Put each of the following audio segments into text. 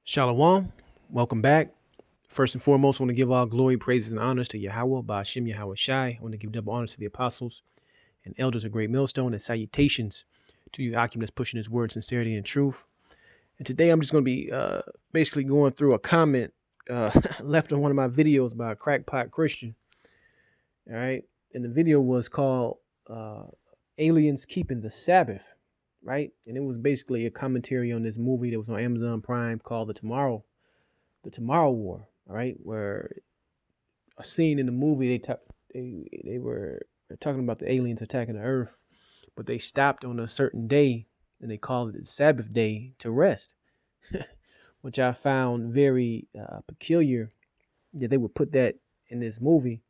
Shalom, welcome back. First and foremost, I want to give all glory, praises, and honors to Yahweh, Ba'ashem Yahweh Shai. I want to give double honors to the apostles and elders of Great Millstone, and salutations to you, Akim, that's pushing his word, sincerity, and truth. And today I'm just going to be basically going through a comment left on one of my videos by a Crackpot Christian. All right. And the video was called Aliens Keeping the Sabbath. Right. And it was basically a commentary on this movie that was on Amazon Prime called The Tomorrow War. All right. Where a scene in the movie, they were talking about the aliens attacking the earth, but they stopped on a certain day and they called it the Sabbath day to rest, which I found very peculiar that they would put that in this movie.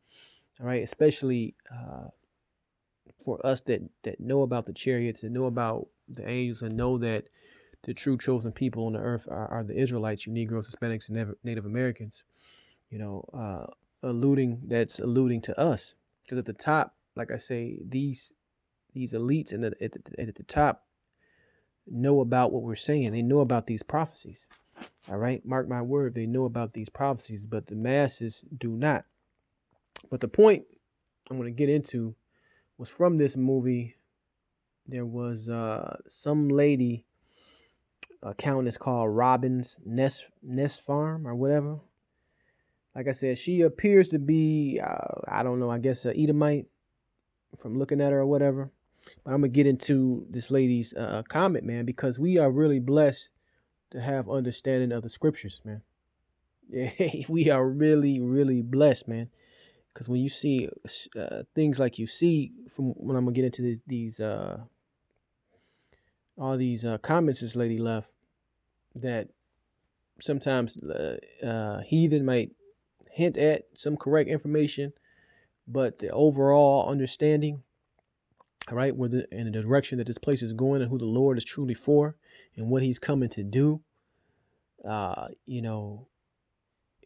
All right. Especially for us that know about the chariots and know about the angels and know that the true chosen people on the earth are the Israelites, you Negroes, Hispanics, and Native Americans. You know, alluding to us, because at the top, like I say, these elites and at the top know about what we're saying. They know about these prophecies. All right, mark my word, they know about these prophecies, but the masses do not. But the point I'm going to get into was from this movie. There was some lady account is called Robin's Nest Farm or whatever. Like I said, she appears to be I don't know, I guess a Edomite from looking at her or whatever. But I'm gonna get into this lady's comment, man, because we are really blessed to have understanding of the scriptures, man. Yeah, we are really, really blessed, man. Because when you see things like you see from when I'm gonna get into these all these comments this lady left, that sometimes heathen might hint at some correct information, but the overall understanding, all right, in the direction that this place is going and who the Lord is truly for and what he's coming to do, you know,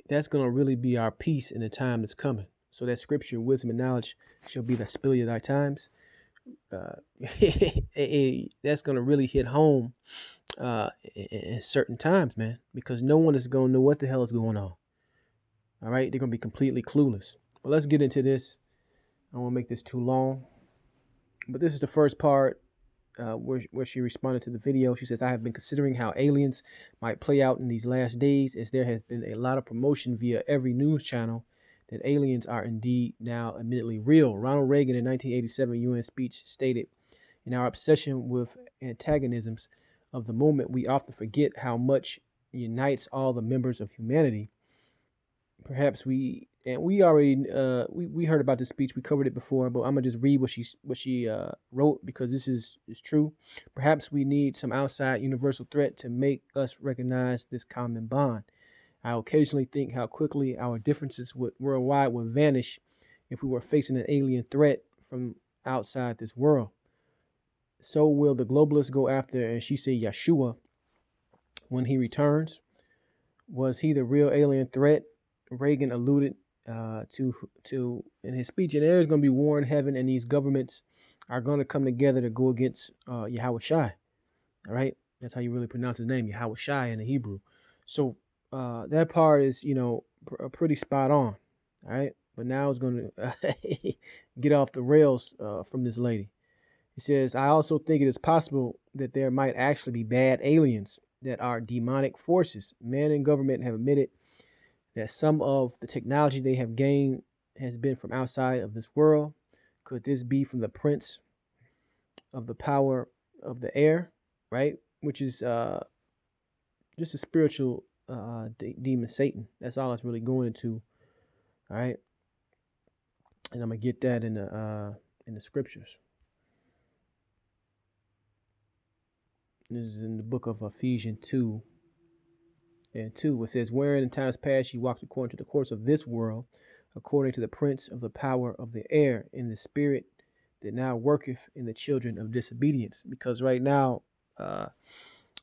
that's going to really be our peace in the time that's coming. So that scripture, wisdom and knowledge shall be the spilly of thy times. That's going to really hit home in certain times, man, because no one is going to know what the hell is going on. All right, they're going to be completely clueless. But let's get into this. I don't want to make this too long. But this is the first part where she responded to the video. She says, I have been considering how aliens might play out in these last days, as there has been a lot of promotion via every news channel that aliens are indeed now admittedly real. Ronald Reagan in 1987 UN speech stated, in our obsession with antagonisms of the moment, we often forget how much unites all the members of humanity. Perhaps we already we heard about this speech, we covered it before, but I'm gonna just read what she wrote, because this is true. Perhaps we need some outside universal threat to make us recognize this common bond. I occasionally think how quickly our differences worldwide would vanish if we were facing an alien threat from outside this world. So will the globalists go after, and she said, Yeshua when he returns? Was he the real alien threat Reagan alluded to in his speech? And there's going to be war in heaven, and these governments are going to come together to go against Yahweh Shai. All right, that's how you really pronounce his name, Yahweh Shai in the Hebrew. So that part is, pretty spot on. All right, but now it's going to get off the rails from this lady. He says, I also think it is possible that there might actually be bad aliens that are demonic forces. Men in government have admitted that some of the technology they have gained has been from outside of this world. Could this be from the prince of the power of the air, right? Which is just a spiritual demon, Satan. That's all it's really going into, all right? And I'm gonna get that in the scriptures. This is in the book of Ephesians 2 and 2. It says, wherein in times past you walked according to the course of this world, according to the prince of the power of the air, in the spirit that now worketh in the children of disobedience. Because right now,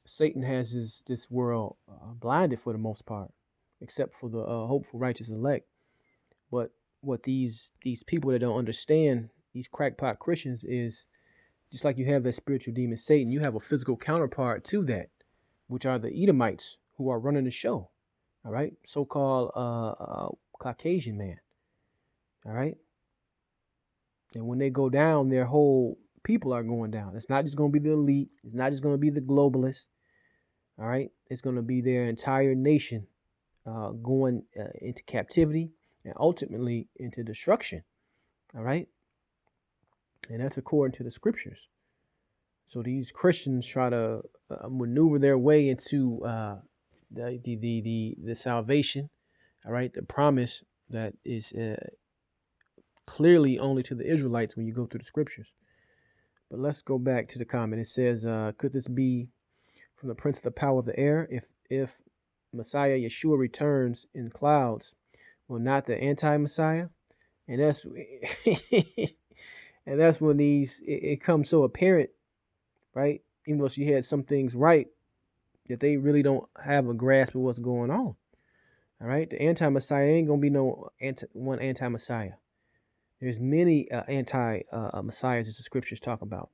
Satan has this world blinded for the most part, except for the hopeful righteous elect. But what these people that don't understand, these crackpot Christians, is just like you have that spiritual demon Satan, you have a physical counterpart to that, which are the Edomites, who are running the show. All right, so-called Caucasian man. All right, and when they go down, their whole people are going down. It's not just going to be the elite. It's not just going to be the globalists. All right, it's going to be their entire nation going into captivity and ultimately into destruction. All right, and that's according to the scriptures. So these Christians try to maneuver their way into the salvation. All right, the promise that is clearly only to the Israelites when you go through the scriptures. But let's go back to the comment. It says, could this be from the prince of the power of the air? If Messiah Yeshua returns in clouds, will not the anti-Messiah? And that's and that's when it comes so apparent, right? Even though she had some things right, that they really don't have a grasp of what's going on. All right, the anti-Messiah ain't gonna be no one anti-Messiah. There's many anti-messiahs as the scriptures talk about,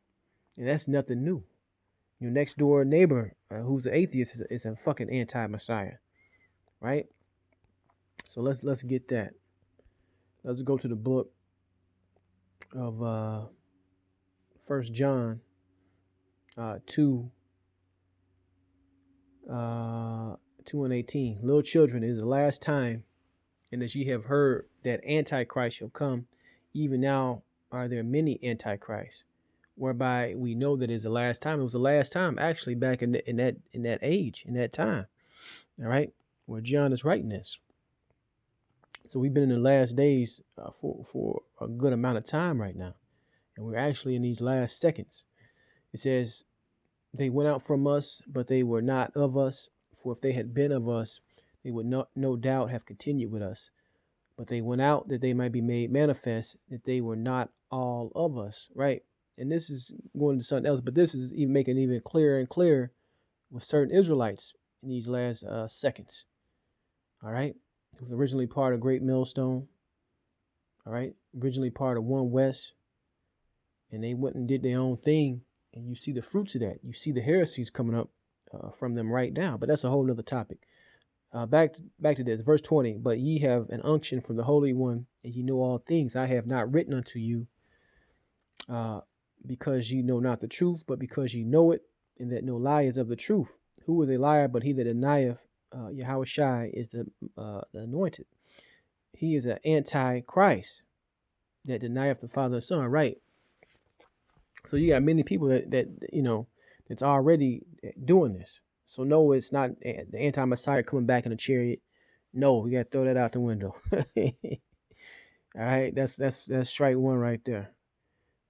and that's nothing new. Your next door neighbor, who's an atheist, is a fucking anti-messiah, right? So let's get that. Let's go to the book of 1 John 2 2 and 18. Little children, it is the last time, and as ye have heard that Antichrist shall come, even now are there many antichrists, whereby we know that it is the last time. It was the last time actually back in that age, in that time. All right, where John is writing this. So we've been in the last days for a good amount of time right now, and we're actually in these last seconds. It says, they went out from us, but they were not of us. For if they had been of us, they would not, no doubt have continued with us. But they went out that they might be made manifest that they were not all of us, right? And this is going to something else, but this is even making it even clearer and clearer with certain Israelites in these last seconds. All right, it was originally part of Great Millstone. All right, originally part of One West, and they went and did their own thing. And you see the fruits of that. You see the heresies coming up from them right now. But that's a whole nother topic. Back to this, verse 20. But ye have an unction from the Holy One, and ye know all things. I have not written unto you because ye know not the truth, but because ye know it, and that no lie is of the truth. Who is a liar but he that denieth Yahweh Shai is the anointed? He is an antichrist that denieth the Father and Son, right? So you got many people that you know that's already doing this. So no, it's not the anti-Messiah coming back in a chariot. No, we got to throw that out the window. All right, that's strike one right there.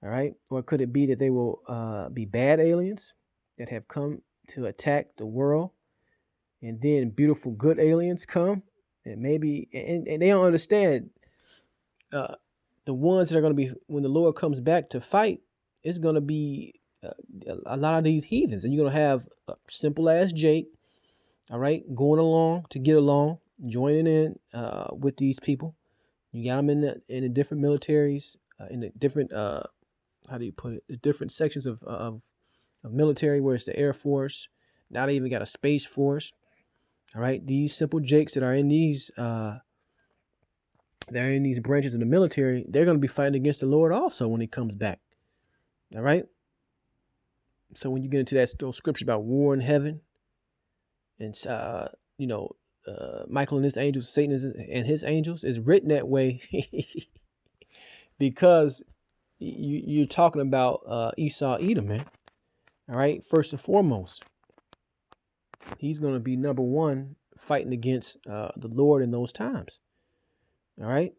All right, or could it be that they will be bad aliens that have come to attack the world, and then beautiful good aliens come, and maybe and they don't understand the ones that are going to be when the Lord comes back to fight. It's going to be a lot of these heathens, and you're going to have a simple ass Jake, all right, going along to get along, joining in with these people. You got them in the different militaries, in the different how do you put it, the different sections of military, where it's the Air Force. Now they even got a Space Force. All right, these simple Jakes that are in these they're in these branches of the military, they're going to be fighting against the Lord also when he comes back. All right. So when you get into those scriptures about war in heaven, and you know, Michael and his angels, Satan and his angels, is written that way because you're talking about Esau, Edom, man. All right. First and foremost, he's going to be number one fighting against the Lord in those times. All right.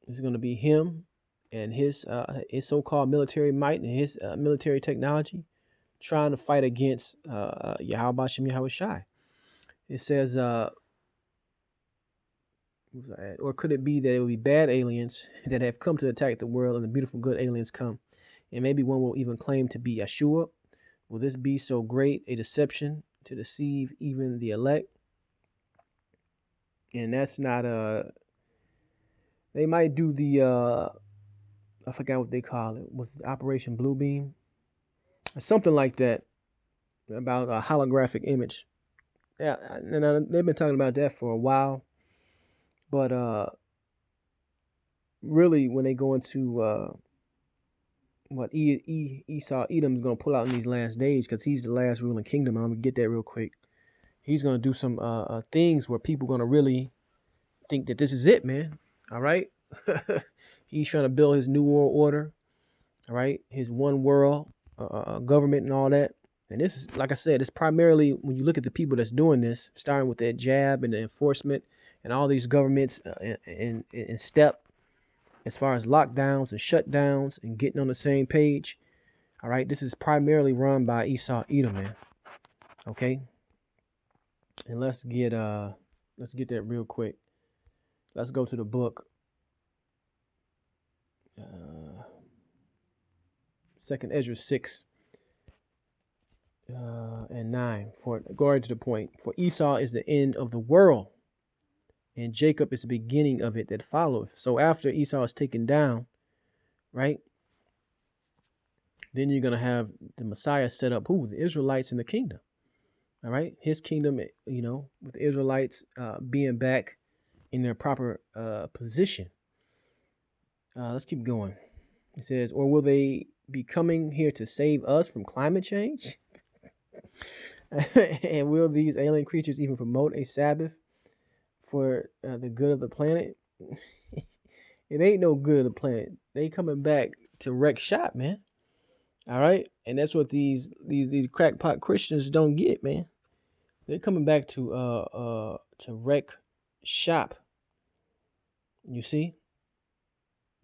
It's going to be him and his so-called military might and his military technology trying to fight against Yahweh Shem Yahweh Shai. It says, or could it be that it will be bad aliens that have come to attack the world, and the beautiful good aliens come, and maybe one will even claim to be Yeshua? Will this be so great a deception to deceive even the elect? And that's not they might do the I forgot what they call it. Was it Operation Bluebeam or something like that, about a holographic image Yeah, and they've been talking about that for a while, but really when they go into what Esau Edom's gonna pull out in these last days, because he's the last ruling kingdom. I'm gonna get that real quick. He's gonna do some things where people gonna really think that this is it, man. All right. He's trying to build his new world order. All right, his one world government and all that. And this is, like I said, it's primarily when you look at the people that's doing this, starting with that jab and the enforcement and all these governments in step as far as lockdowns and shutdowns and getting on the same page. All right, this is primarily run by Esau Edom, man. Okay, and let's get that real quick. Let's go to the book, Second Ezra 6 and 9. For going to the point, for Esau is the end of the world, and Jacob is the beginning of it that followeth. So after Esau is taken down, right, then you're going to have the Messiah set up, who? The Israelites in the kingdom. All right, his kingdom, with the Israelites being back in their proper position. Let's keep going. It says, or will they be coming here to save us from climate change? And will these alien creatures even promote a Sabbath for the good of the planet? It ain't no good of the planet. They coming back to wreck shop, man. All right, and that's what these crackpot Christians don't get, man. They're coming back to wreck shop. You see,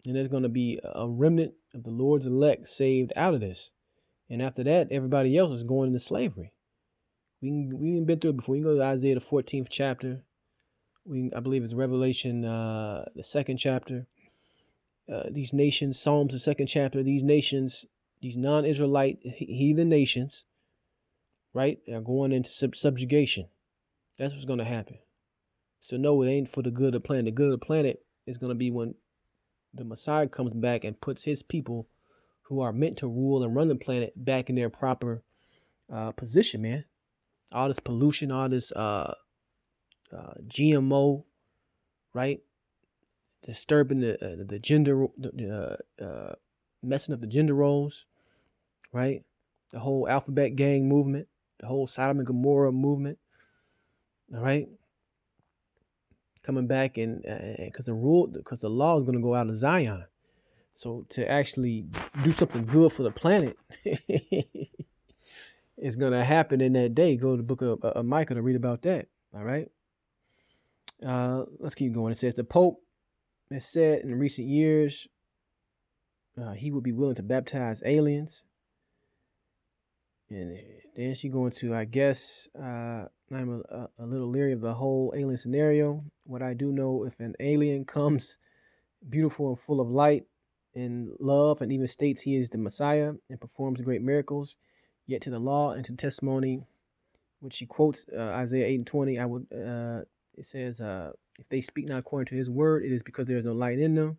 and there's gonna be a remnant of the Lord's elect saved out of this, and after that, everybody else is going into slavery. We've been through it before. We can go to Isaiah the 14th chapter. I believe it's Revelation the 2nd chapter. These nations, Psalms the 2nd chapter. These nations, these non-Israelite heathen nations, right, are going into subjugation. That's what's going to happen. So no, it ain't for the good of the planet. The good of the planet is going to be when the Messiah comes back and puts his people who are meant to rule and run the planet back in their proper position, man. All this pollution, all this GMO, right? Disturbing the gender, messing up the gender roles, right? The whole alphabet gang movement, the whole Sodom and Gomorrah movement, all right? Coming back and because the law is going to go out of Zion. So to actually do something good for the planet is going to happen in that day. Go to the book of Micah to read about that. All right. Let's keep going. It says the Pope has said in recent years he would be willing to baptize aliens. And then she going to, I guess, I'm a little leery of the whole alien scenario. What I do know, if an alien comes beautiful and full of light and love and even states he is the Messiah and performs great miracles, yet to the law and to testimony, which she quotes Isaiah 8 and 20, I would, it says, if they speak not according to his word, it is because there is no light in them.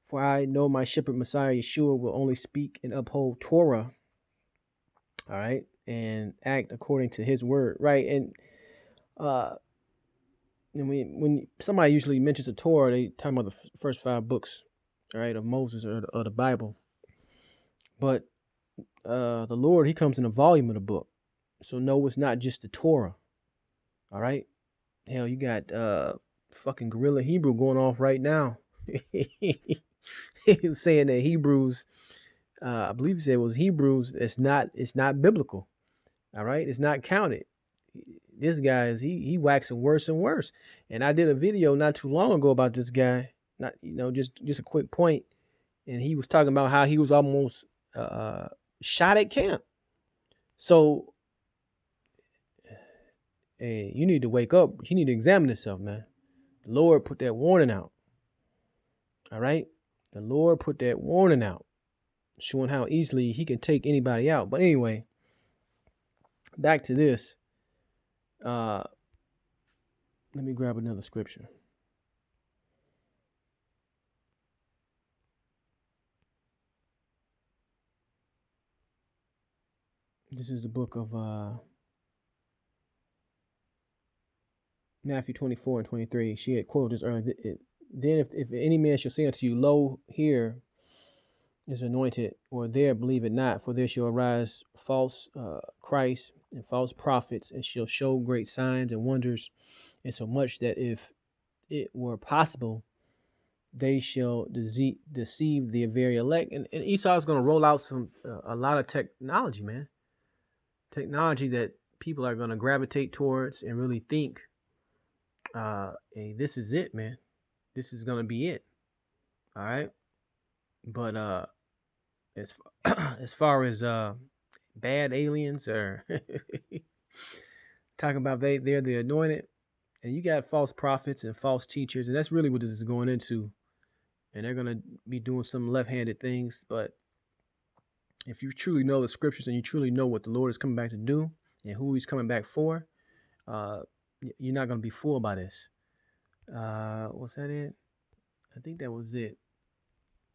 For I know my shepherd Messiah Yeshua will only speak and uphold Torah, all right, and act according to his word, right? And when somebody usually mentions the Torah, they talk about the first 5 books, all right, of Moses or the Bible. But the Lord, he comes in a volume of the book. So no, it's not just the Torah. All right. Hell, you got fucking Gorilla Hebrew going off right now. He was saying that Hebrews, I believe he said it was Hebrews, it's not biblical. All right, it's not counted. This guy is he waxing worse and worse. And I did a video not too long ago about this guy. Not just a quick point. And he was talking about how he was almost shot at camp. So, hey, you need to wake up. You need to examine yourself, man. The Lord put that warning out. All right? The Lord put that warning out, showing how easily he can take anybody out. But anyway, back to this. Let me grab another scripture. This is the book of Matthew 24 and 23. She had quoted this earlier. Then if any man shall say unto you, lo, here is anointed, or there, believe it not, for there shall arise false Christ and false prophets, and shall show great signs and wonders, and so much that if it were possible, they shall deceive the very elect. And Esau is going to roll out a lot of technology, man. Technology that people are going to gravitate towards and really think, hey, this is it, man. This is going to be it. All right. But as as far as bad aliens or talking about they're the anointed, and you got false prophets and false teachers, and that's really what this is going into. And they're going to be doing some left-handed things. But if you truly know the scriptures and you truly know what the Lord is coming back to do and who he's coming back for, uh, you're not going to be fooled by this. Was that it? I think that was it.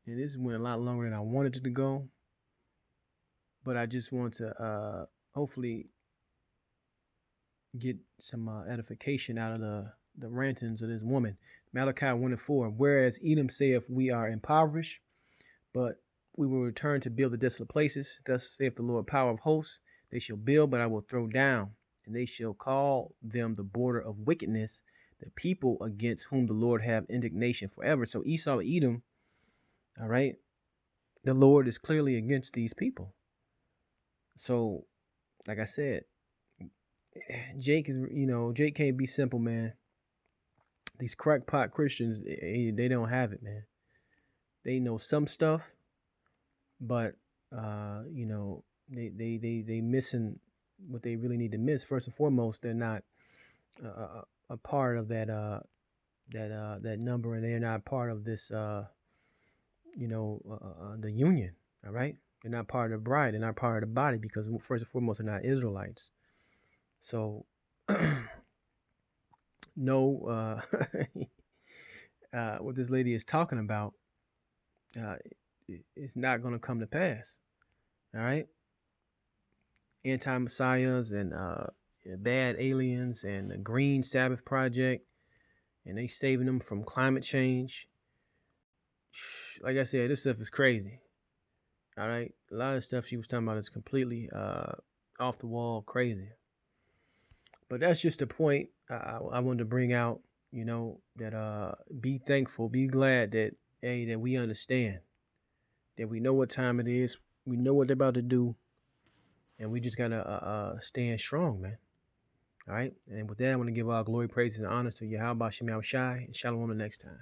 And this went a lot longer than I wanted it to go. But I just want to hopefully get some edification out of the rantings of this woman. Malachi 1:4. Whereas Edom saith, we are impoverished, but we will return to build the desolate places. Thus saith the Lord, power of hosts. They shall build, but I will throw down, and they shall call them the border of wickedness, the people against whom the Lord have indignation forever. So Esau, Edom, all right, the Lord is clearly against these people. So, like I said, Jake can't be simple, man. These crackpot Christians, they don't have it, man. They know some stuff, but they missing what they really need to miss. First and foremost, they're not a part of that number, and they're not part of this the union. All right, they're not part of the bride. They're not part of the body because first and foremost, they're not Israelites. So no, what this lady is talking about, it's not going to come to pass. All right, anti-messiahs and bad aliens and the Green Sabbath Project, and they saving them from climate change. Like I said, this stuff is crazy. All right, a lot of stuff she was talking about is completely off the wall, crazy. But that's just the point I wanted to bring out. That be thankful, be glad that that we understand, that we know what time it is, we know what they're about to do, and we just gotta stand strong, man. All right. And with that, I want to give all glory, praise, and honor to Yahweh Shem Shai, and Shalom the next time.